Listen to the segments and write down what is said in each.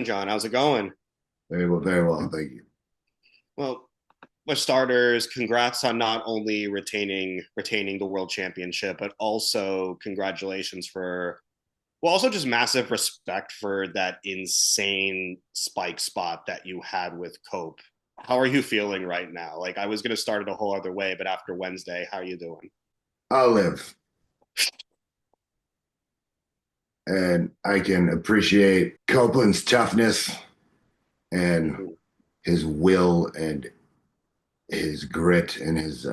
doing, John? How's it going? Very well, thank you. Well, for starters, congrats on not only retaining the world championship, but also congratulations for also just massive respect for that insane spike spot that you had with Cope. How are you feeling right now? Like I was gonna start it a whole other way, but after Wednesday, how are you doing? I'll live, and I can appreciate Copeland's toughness and Mm-hmm. his will and his grit and his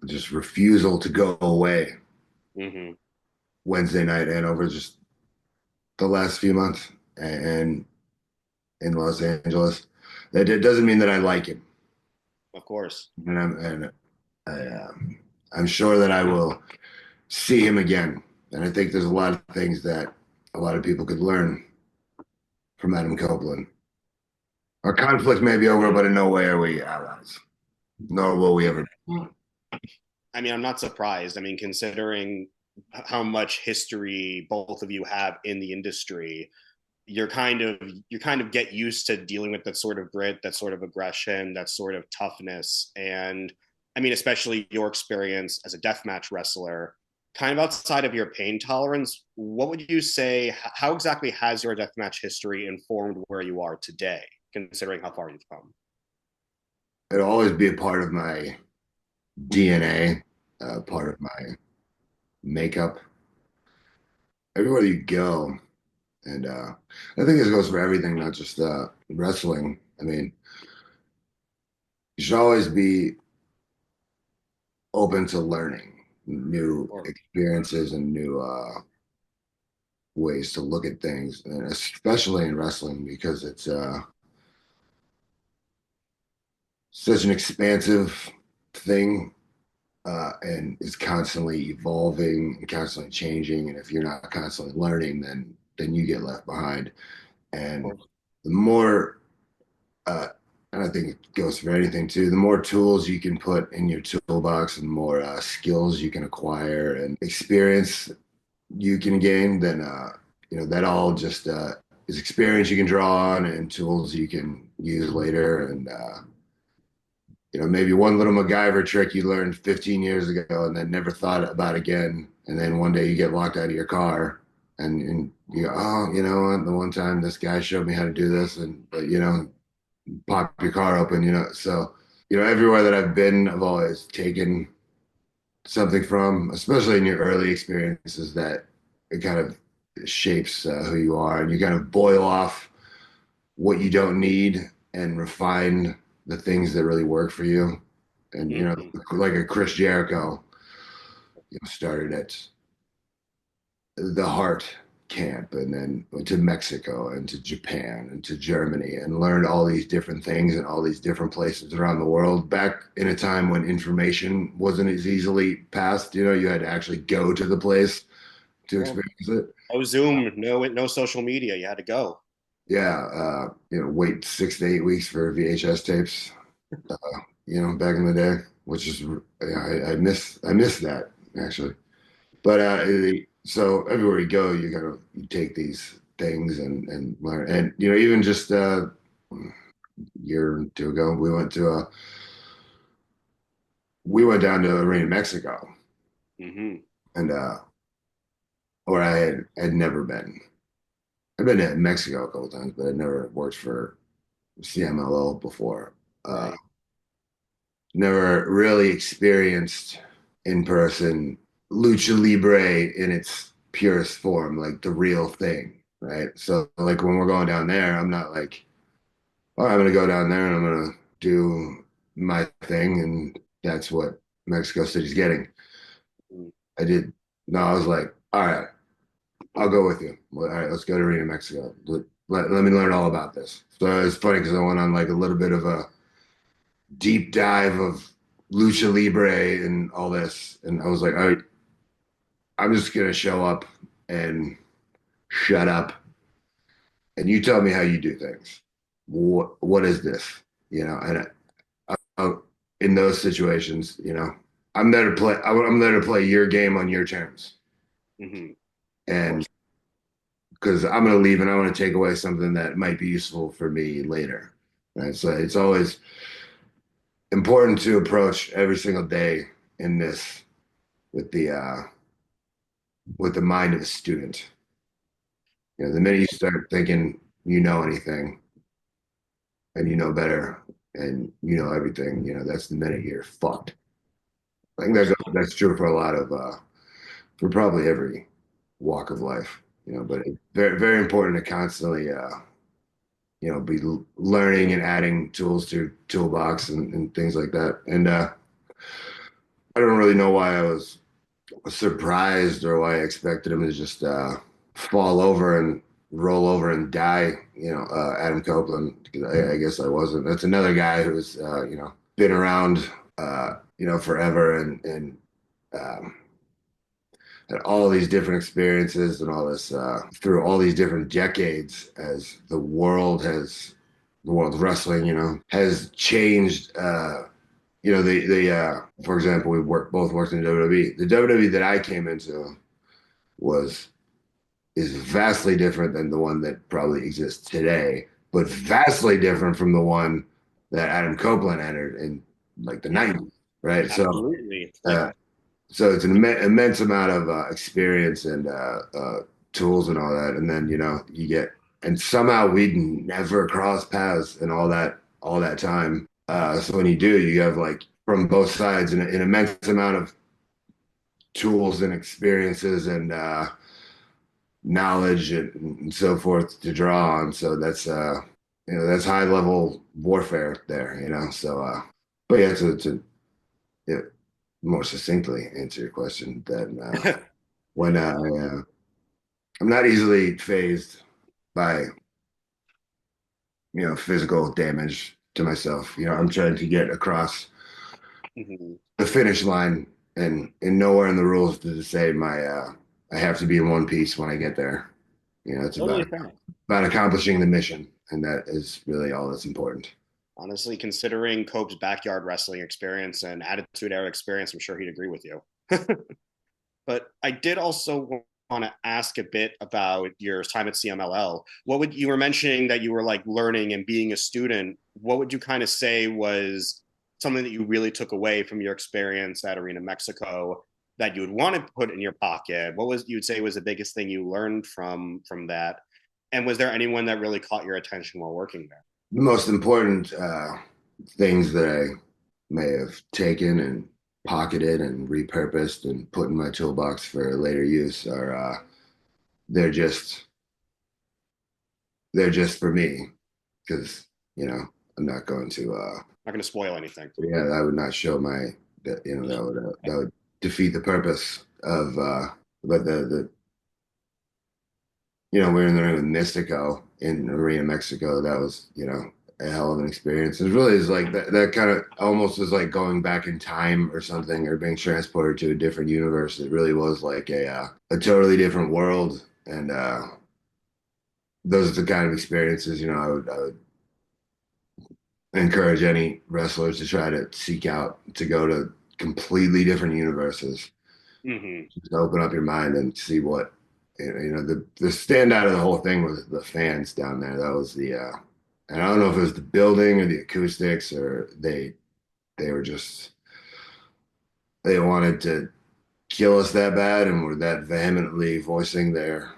just refusal to go away Mm-hmm. Wednesday night and over just the last few months and in Los Angeles. That it doesn't mean that I like him, Of course. and I'm sure that I will see him again. And I think there's a lot of things that a lot of people could learn from Adam Copeland. Our conflict may be over, but in no way are we allies. Nor will we ever. I mean, I'm not surprised. I mean, considering how much history both of you have in the industry, you kind of get used to dealing with that sort of grit, that sort of aggression, that sort of toughness. And I mean, especially your experience as a deathmatch wrestler, kind of outside of your pain tolerance, what would you say? How exactly has your deathmatch history informed where you are today, considering how far you've come? It'll always be a part of my DNA, part of my makeup. Everywhere you go, and I think this goes for everything, not just wrestling. I mean, you should always be open to learning new Or experiences and new ways to look at things, and especially in wrestling because it's such an expansive thing and is constantly evolving and constantly changing. And if you're not constantly learning, then you get left behind. And the more, uh, and I think it goes for anything too, the more tools you can put in your toolbox and the more skills you can acquire and experience you can gain, then that all just is experience you can draw on and tools you can use later. And maybe one little MacGyver trick you learned 15 years ago and then never thought about again. And then one day you get locked out of your car and you go, oh, you know what? The one time this guy showed me how to do this and, but, pop your car open, So, everywhere that I've been, I've always taken something from, especially in your early experiences that it kind of shapes who you are. And you kind of boil off what you don't need and refine the things that really work for you. And mm-hmm. like a Chris Jericho, started at the Heart camp and then went to Mexico and to Japan and to Germany and learned all these different things in all these different places around the world. Back in a time when information wasn't as easily passed, you had to actually go to the place to Well, experience it. no Zoom, no social media. You had to go. Yeah, wait 6 to 8 weeks for VHS tapes. Back in the day, which is I miss that actually. But so everywhere you go, you take these things and learn, and even just a year or two ago, we went down to Arena, Mexico, Mm-hmm. and where I had never been. I've been to Mexico a couple times, but I'd never worked for CMLL before. Uh, Right. Never really experienced in person lucha libre in its purest form, like the real thing, right? So, like when we're going down there, I'm not like, oh, I'm gonna go down there and I'm gonna do my thing, and that's what Mexico City's getting. I did. No, I was like, all right, I'll go with you. Well, all right, let's go to Arena, Mexico. Let me learn all about this. So it's funny because I went on like a little bit of a deep dive of lucha libre and all this, and I was like, all right, I'm just gonna show up and shut up, and you tell me how you do things. What is this? And I, in those situations, I'm there to play. I'm there to play your game on your terms. Mm-hmm. Of And course. because I'm going to leave and I want to take away something that might be useful for me later. Right. So it's always important to approach every single day in this with the mind of a student. The minute you start thinking you know anything and you know better and you know everything, that's the minute you're fucked. I think that's true for a lot of for probably every walk of life, but it's very, very important to constantly be learning and adding tools to your toolbox and things like that. And I don't really know why I was surprised or why I expected him to just fall over and roll over and die. Adam Copeland, because I guess I wasn't. That's another guy who's been around forever and um, had all these different experiences and all this through all these different decades as the world of wrestling, has changed. For example, both worked in WWE. The WWE that I came into was is vastly different than the one that probably exists today, but vastly different from the one that Adam Copeland entered in like the 90s, right? Absolutely. Uh, so it's an immense amount of experience and tools and all that, and then you get, and somehow we'd never cross paths in all that time. So when you do, you have like from both sides an immense amount of tools and experiences and knowledge and so forth to draw on. So that's high level warfare there. So but yeah, to yeah, more succinctly answer your question, that when I'm not easily phased by physical damage to myself. I'm trying to get across Mhm. the finish line, and nowhere in the rules does it say I have to be in one piece when I get there. It's Totally fair. about accomplishing the mission, and that is really all that's important. Honestly, considering Cope's backyard wrestling experience and Attitude Era experience, I'm sure he'd agree with you. But I did also want to ask a bit about your time at CMLL. You were mentioning that you were like learning and being a student. What would you kind of say was something that you really took away from your experience at Arena Mexico that you would want to put in your pocket? What was you'd say was the biggest thing you learned from that? And was there anyone that really caught your attention while working there? The most important things that I may have taken and pocketed and repurposed and put in my toolbox for later use are they're just they're just for me because I'm not going to Not going to spoil anything. yeah, I would not show my that that would defeat the purpose of but the we're in the ring with Mystico in Arena Mexico. That was a hell of an experience. It really is like that kind of almost is like going back in time or something, or being transported to a different universe. It really was like a totally different world, and those are the kind of experiences I would encourage any wrestlers to try to seek out, to go to completely different universes, Mm-hmm. just open up your mind and see what the standout of the whole thing was the fans down there. That was and I don't know if it was the building or the acoustics, or they were just, they wanted to kill us that bad and were that vehemently voicing their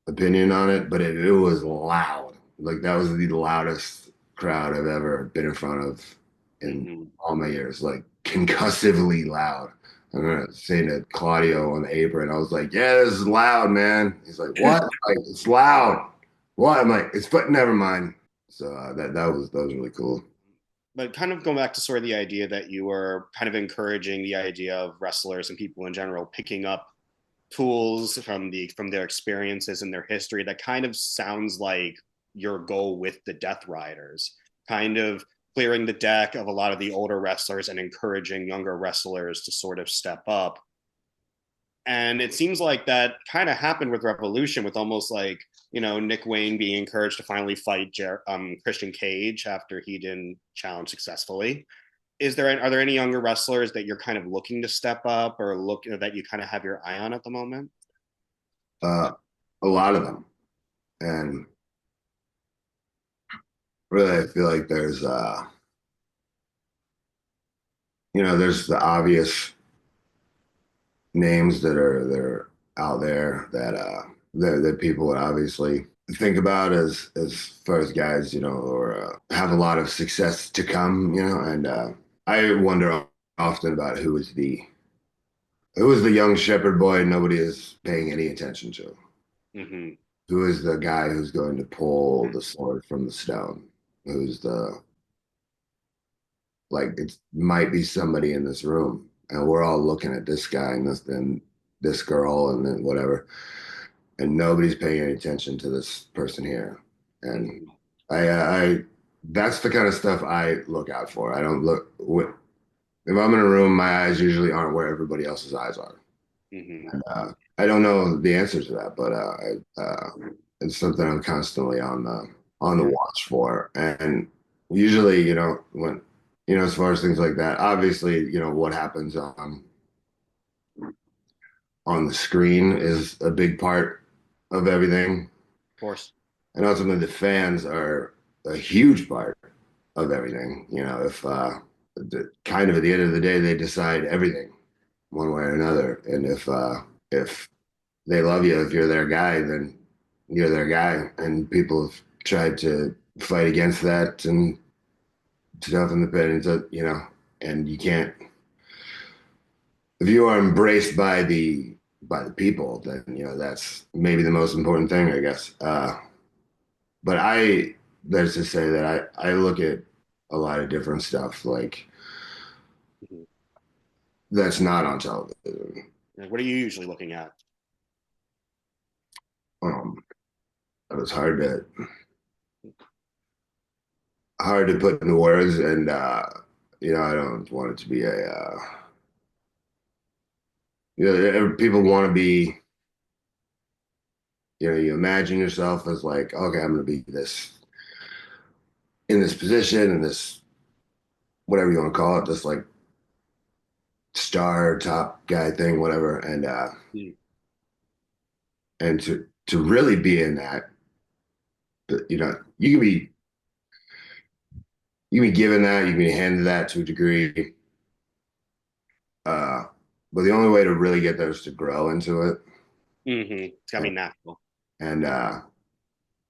opinion on it, but it was loud. Like that was the loudest crowd I've ever been in front of in Mm-hmm. all my years, like concussively loud. I remember saying to Claudio on the apron, I was like, "Yeah, this is loud, man." He's like, "What?" Like, "It's loud." What? I'm like, "It's but never mind." So that was really cool. But kind of going back to sort of the idea that you were kind of encouraging the idea of wrestlers and people in general picking up tools from their experiences and their history, that kind of sounds like your goal with the Death Riders, kind of clearing the deck of a lot of the older wrestlers and encouraging younger wrestlers to sort of step up. And it seems like that kind of happened with Revolution, with almost like, Nick Wayne being encouraged to finally fight Christian Cage after he didn't challenge successfully. Are there any younger wrestlers that you're kind of looking to step up, or that you kind of have your eye on at the moment? a lot of them. And really, I feel like there's the obvious names that are out there that people would obviously think about as far as guys, or have a lot of success to come, and I wonder often about who is the young shepherd boy nobody is paying any attention to. Mm-hmm. Who is the guy who's going to pull the sword from the stone? Who's the like it might be somebody in this room, and we're all looking at this guy and this girl and then whatever, and nobody's paying any attention to this person here. And Mm-hmm. I that's the kind of stuff I look out for. I don't look if I'm in a room, my eyes usually aren't where everybody else's eyes are. Mm-hmm. And I don't know the answer to that, but it's something I'm constantly on the Yeah. watch for. And usually, when as far as things like that, obviously, what happens on the screen is a big part of everything. Of course. And ultimately, the fans are a huge part of everything. If kind of at the end of the day, they decide everything one way or another. And if they love you, if you're their guy, then you're their guy. And people have tried to fight against that and stuff in the pit, and you can't. If you are embraced by the people, then that's maybe the most important thing, I guess. But there's to say that I look at a lot of different stuff like Mm-hmm. that's not on television. What are you usually looking at? Um, it was hard to put into words, and I don't want it to be people want to be, you imagine yourself as like, okay, I'm going to be this in this position and this whatever you want to call it, this like star top guy thing, whatever, Mm-hmm. and to really be in that, you can be given that, you can be handed that to a degree, uh, but the only way to really get there is to grow into it, It's gotta be natural. and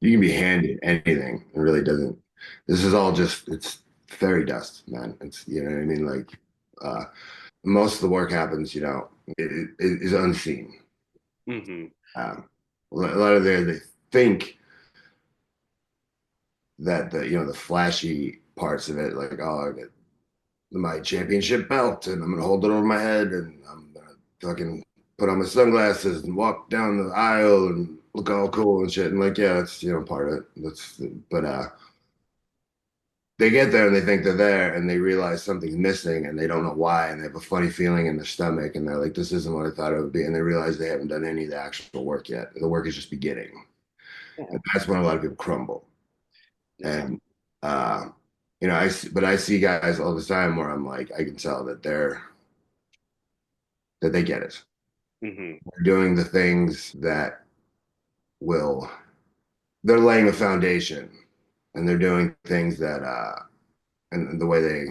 you can be handed anything. It really doesn't. This is all just it's fairy dust, man. It's what I mean. Like uh, most of the work happens, it is unseen. Mm-hmm. Um, a lot of they think that the flashy parts of it, like I get my championship belt and I'm gonna hold it over my head and I'm gonna fucking put on my sunglasses and walk down the aisle and look all cool and shit. And like, yeah, that's part of it. But they get there and they think they're there and they realize something's missing and they don't know why and they have a funny feeling in their stomach and they're like, this isn't what I thought it would be. And they realize they haven't done any of the actual work yet. The work is just beginning. Yeah. And that's when a lot of people crumble. Yeah. And uh, I see guys all the time where I'm like, I can tell that they get it. Mm-hmm. They're doing the things that will they're laying a foundation and they're doing things that and the way they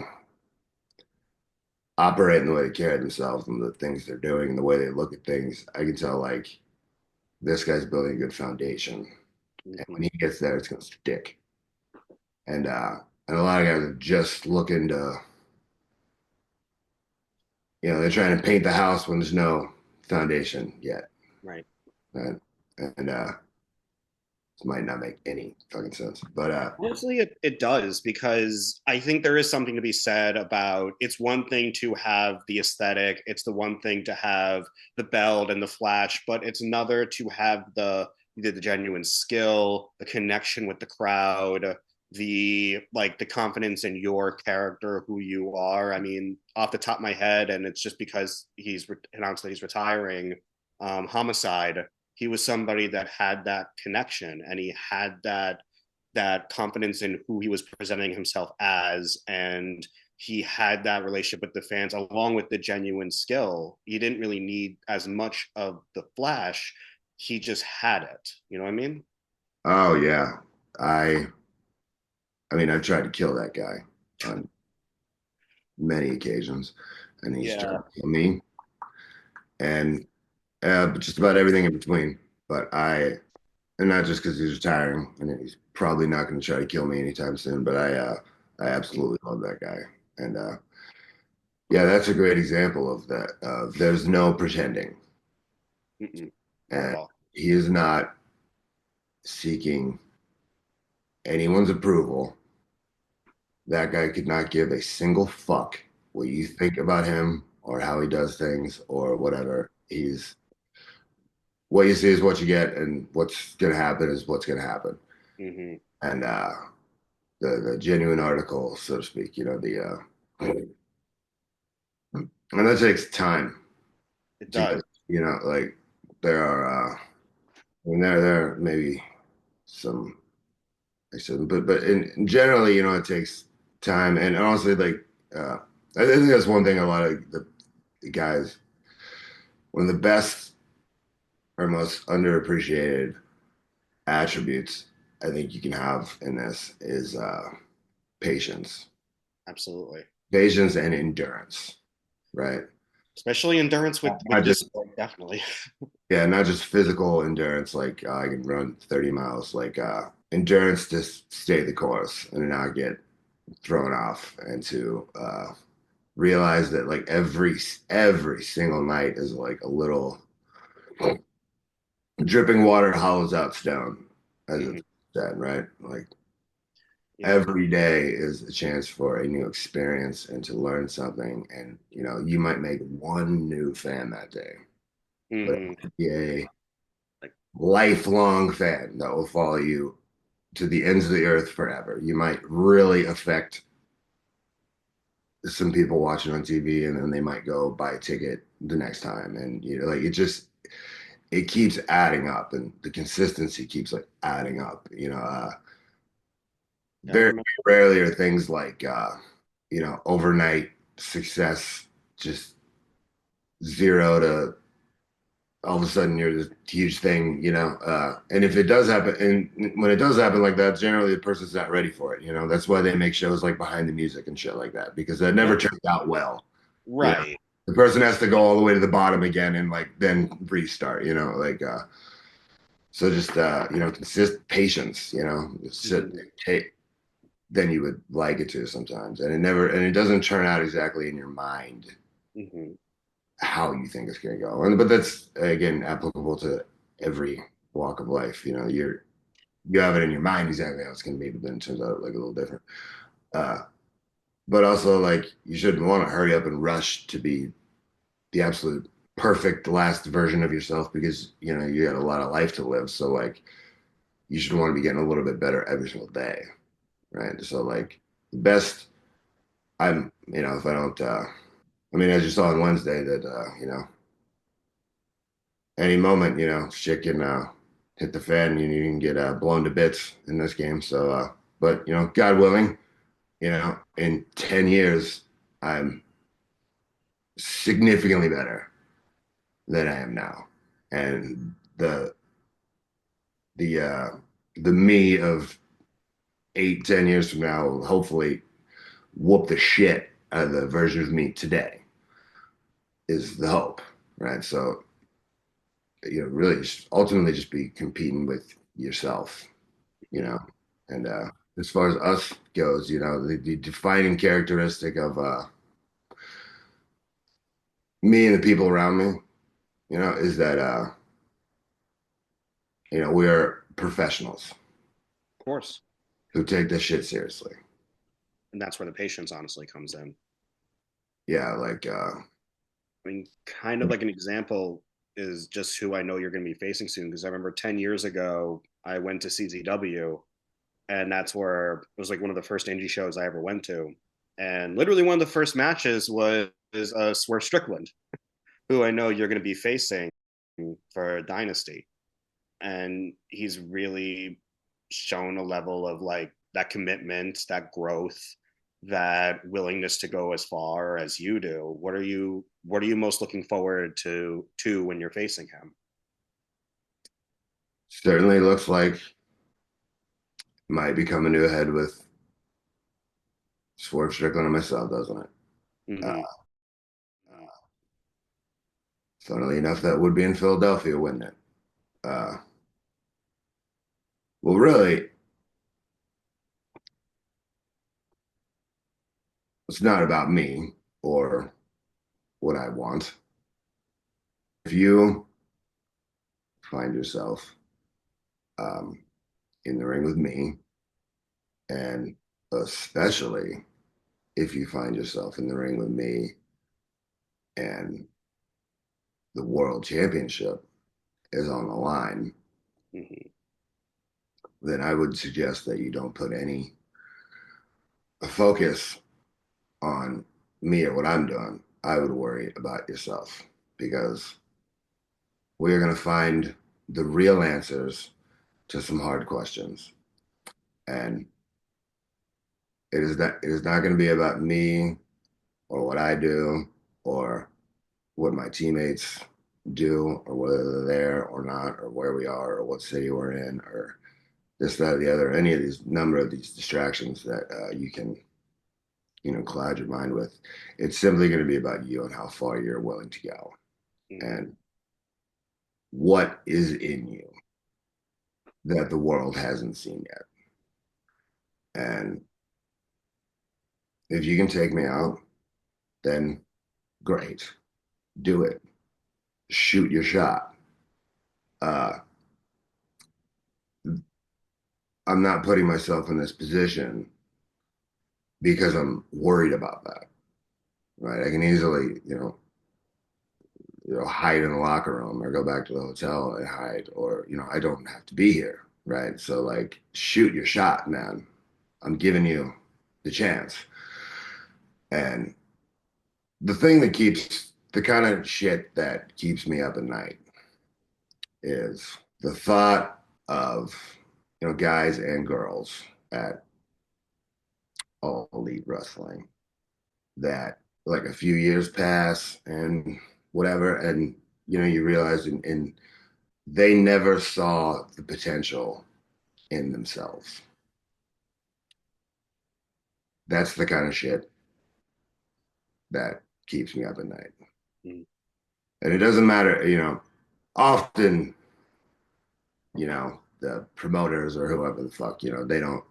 operate and the way they carry themselves and the things they're doing and the way they look at things, I can tell like this guy's building a good foundation. And Mm-hmm. when he gets there, it's gonna stick. And a lot of guys are just looking to, they're trying to paint the house when there's no foundation yet. Right. And, and this might not make any fucking sense. But Honestly, it does because I think there is something to be said about it's one thing to have the aesthetic, it's the one thing to have the belt and the flash, but it's another to have the genuine skill, the connection with the crowd, the confidence in your character, who you are. I mean, off the top of my head, and it's just because announced that he's retiring. Homicide, he was somebody that had that connection and he had that confidence in who he was presenting himself as, and he had that relationship with the fans along with the genuine skill. He didn't really need as much of the flash he just had it. You know what I mean? Oh yeah. I I mean I've tried to kill that guy on many occasions, and he's tried Yeah. to kill me, and just about everything in between. But and not just because he's retiring, and he's probably not going to try to kill me anytime soon. But I absolutely love that guy, and yeah, that's a great example of that. There's no pretending, Mm-mm. Not at and all. he is not seeking anyone's approval. That guy could not give a single fuck what you think about him or how he does things or whatever. He's what you see is what you get, and what's going to happen is what's going to happen. Mm-hmm. And the genuine article, so to speak, and that takes time It to get, does. like there are, I mean, there maybe some, I said, but generally, it takes time, and honestly, like, I think that's one thing a lot of the guys, one of the best or most underappreciated attributes I think you can have in this is patience, Absolutely. patience and endurance, right? Especially endurance I with this just sport, definitely. Yeah, not just physical endurance, like I can run 30 miles, like endurance to stay the course and not get thrown off, and to realize that like every single night is like a little dripping water hollows out stone, as Hmm. it's said, right? Like Yeah. every day is a chance for a new experience and to learn something, and you might make one new fan that day, but it Hmm. could be a Like, lifelong fan that will follow you to the ends of the earth forever. You might really affect some people watching on TV, and then they might go buy a ticket the next time. And like it keeps adding up, and the consistency keeps like adding up. yeah, I Very remember. rarely are things like overnight success, just zero to all of a sudden you're this huge thing, and if it does happen, and when it does happen like that, generally the person's not ready for it. That's why they make shows like Behind the Music and shit like that, because that never Yeah. turns out well. you know Right. the person has to go all the way to the bottom again and like then restart, like so just consist patience, just sit Hmm. and take than you would like it to sometimes, and it doesn't turn out exactly in your mind Hmm. how you think it's going to go. But that's again applicable to every walk of life. You have it in your mind exactly how it's going to be, but then it turns out like a little different. Uh, but also, like, you shouldn't want to hurry up and rush to be the absolute perfect last version of yourself, because you got a lot of life to live. So like you should want to be getting a little bit better every single day, right? So like the best I'm if I don't I mean, as you saw on Wednesday, that any moment, shit can hit the fan, and you can get blown to bits in this game. So, but God willing, in 10 years, I'm significantly better than I am now, and the uh, the me of 8, 10 years from now will hopefully whoop the shit out of the version of me today. Is the hope, right? So, really, just ultimately, just be competing with yourself, you know. And as far as us goes, the defining characteristic of me and the people around me, is that we're professionals Of course. who take this shit seriously. And that's where the patience honestly comes in. Yeah, like I mean, kind of like an example is just who I know you're going to be facing soon. Because I remember 10 years ago, I went to CZW, and that's where it was like one of the first indie shows I ever went to. And literally one of the first matches was Swerve Strickland, who I know you're going to be facing for Dynasty. And he's really shown a level of like that commitment, that growth, that willingness to go as far as you do. What are you most looking forward to when you're facing him? Certainly looks like might be coming to a head with Swerve Strickland and myself, doesn't it? Uh, Hmm. Funnily enough, that would be in Philadelphia, wouldn't it? Uh, well, really, it's not about me or what I want. If you find yourself um, in the ring with me, and especially if you find yourself in the ring with me and the world championship is on the line, Hmm. then I would suggest that you don't put any focus on me or what I'm doing. I would worry about yourself because we are going to find the real answers to some hard questions. And it is not going to be about me or what I do or what my teammates do or whether they're there or not or where we are or what city we're in or this, that, or the other, any of these number of these distractions that you can, cloud your mind with. It's simply going to be about you and how far you're willing to go Hmm. and what is in you that the world hasn't seen yet. And if you can take me out, then great, do it, shoot your shot. Uh, I'm not putting myself in this position because I'm worried about that, right? I can easily, hide in the locker room or go back to the hotel and hide, or I don't have to be here, right? So like, shoot your shot, man. I'm giving you the chance. And the kind of shit that keeps me up at night is the thought of guys and girls at All Elite Wrestling that like a few years pass and whatever, and you realize and they never saw the potential in themselves. That's the kind of shit that keeps me up at night. Hmm. And it doesn't matter, often, the promoters or whoever the fuck, they don't,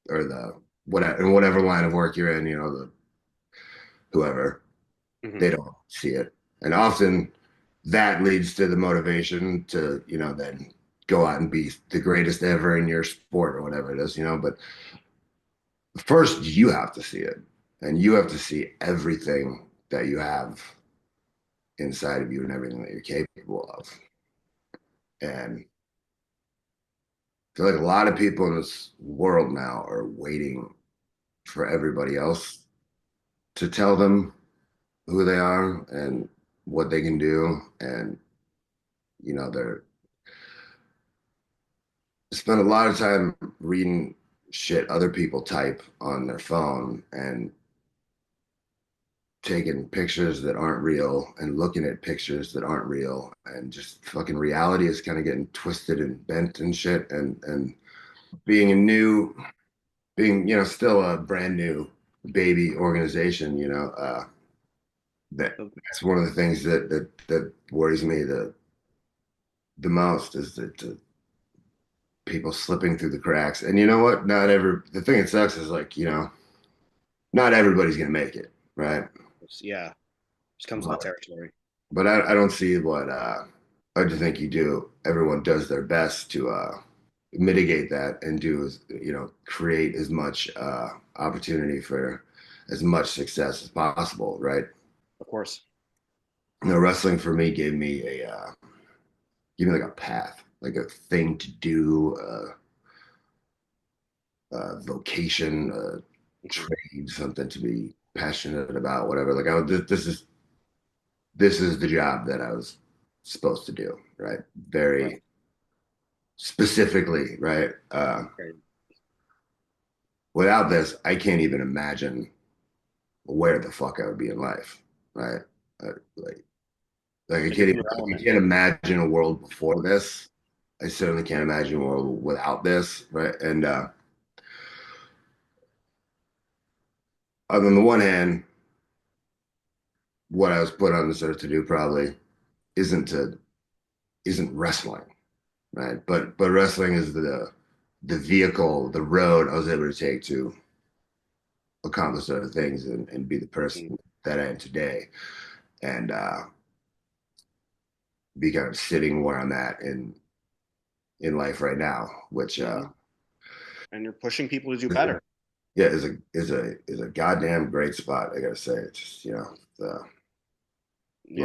or the whatever, in whatever line of work you're in, the whoever, Hmm. they don't see it. And often that leads to the motivation to, then go out and be the greatest ever in your sport or whatever it is, but first you have to see it and you have to see everything that you have inside of you and everything that you're capable of. And I feel like a lot of people in this world now are waiting for everybody else to tell them who they are and what they can do. And, they're spend a lot of time reading shit other people type on their phone and taking pictures that aren't real and looking at pictures that aren't real and just fucking reality is kind of getting twisted and bent and shit and being a new being still a brand new baby organization that's one of the things that worries me the most is that people slipping through the cracks. And you know what, not every the thing that sucks is like not everybody's gonna make it, right? Yeah, just comes with but the territory. but I don't see what I just think you do. Everyone does their best to mitigate that and do create as much opportunity for as much success as possible, right? Of course. Wrestling for me gave me like a path, like a thing to do, vocation, Hmm. trade, something to be passionate about, whatever. Like this is the job that I was supposed to do, right? Right. Very specifically, right? Right. Without this, I can't even imagine where the fuck I would be in life, right? Like Like to get in your I element. can't imagine a world before this. I certainly can't imagine a world without this, right? And on the one hand, what I was put on this earth to do probably isn't to isn't wrestling, right? But wrestling is the vehicle, the road I was able to take to accomplish other things and be the Mm-hmm. person that I am today, and be kind of sitting where I'm at in life right now, which And you're pushing people to do better. yeah is a goddamn great spot. I gotta say, it's just, Yeah.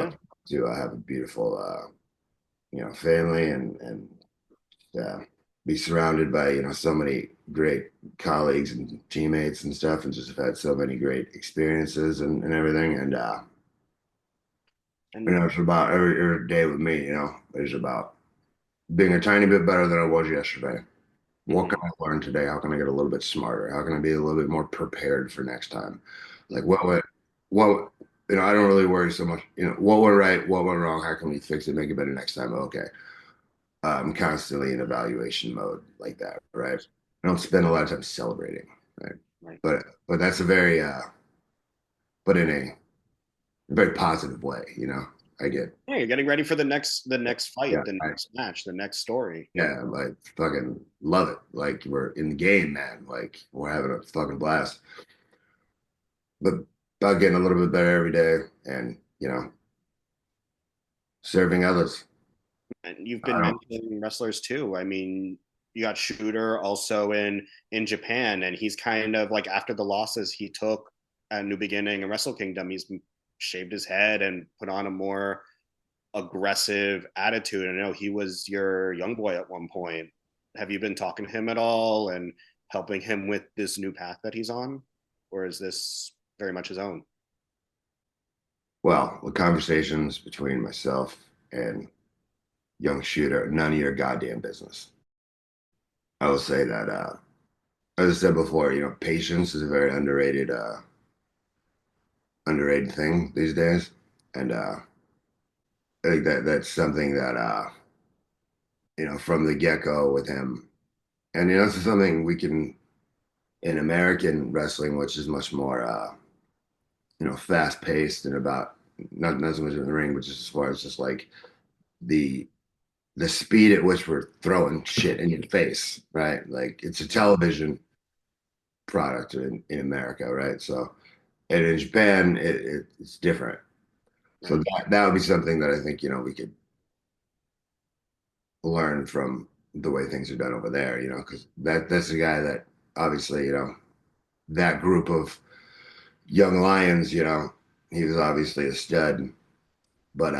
lucky to have a beautiful family and be surrounded by so many great colleagues and teammates and stuff, and just have had so many great experiences and everything. And And it's about every day with me. It's about being a tiny bit better than I was yesterday. What can mhm. I learn today? How can I get a little bit smarter? How can I be a little bit more prepared for next time? Like what I don't really worry so much. What went right, what went wrong, how can we fix it, make it better next time? Okay. I'm constantly in evaluation mode like that, right? I don't spend a lot of time celebrating, right? Right. But that's a very but in a very positive way, I get Yeah, you're getting ready for the next yeah, fight, the next match, the next story. yeah, like fucking love it. Like we're in the game, man. Like we're having a fucking blast. But about getting a little bit better every day and, serving others. And you've I been don't, mentioning wrestlers too. I mean, you got Shooter also in Japan, and he's kind of like after the losses he took at New Beginning and Wrestle Kingdom, he's shaved his head and put on a more aggressive attitude. I know he was your young boy at one point. Have you been talking to him at all and helping him with this new path that he's on, or is this very much his own? well, the conversations between myself and young shooter, none of your goddamn business. I will say that, as I said before, patience is a very underrated thing these days. And I think that's something that, from the get-go with him. And, this is something we can, in American wrestling, which is much more, fast paced and about not so much in the ring, but just as far as just like the the speed at which we're throwing shit in your face, right? Like it's a television product in America, right? So, and in Japan, it's different. So Right. that would be something that I think, we could learn from the way things are done over there, because that's a guy that obviously, that group of young lions, he was obviously a stud, but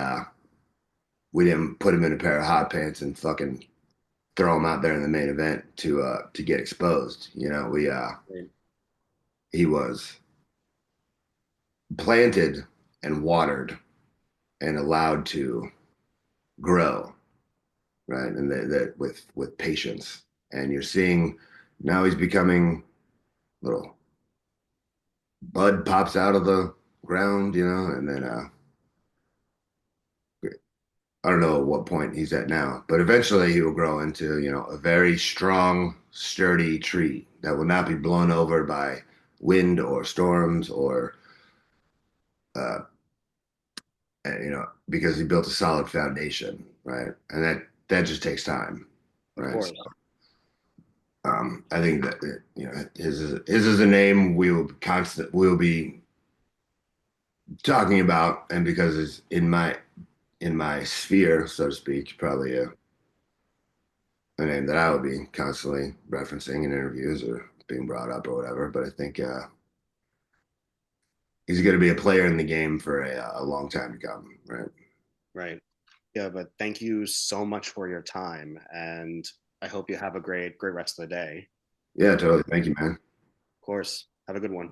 we didn't put him in a pair of hot pants and fucking throw him out there in the main event to get exposed. We Right. he was planted and watered and allowed to grow, right? And that with patience. And you're seeing now he's becoming little bud pops out of the ground, and then I don't know at what point he's at now, but eventually he will grow into, a very strong, sturdy tree that will not be blown over by wind or storms or, uh, because he built a solid foundation, right? And that just takes time, Of right? course. So, I think that his is a name we will be talking about, and because it's in my sphere, so to speak, probably a name that I would be constantly referencing in interviews or being brought up or whatever. But I think he's going to be a player in the game for a long time to come, right? Right. Yeah, but thank you so much for your time, and I hope you have a great rest of the day. Yeah, totally. Thank you, man. Of course. Have a good one.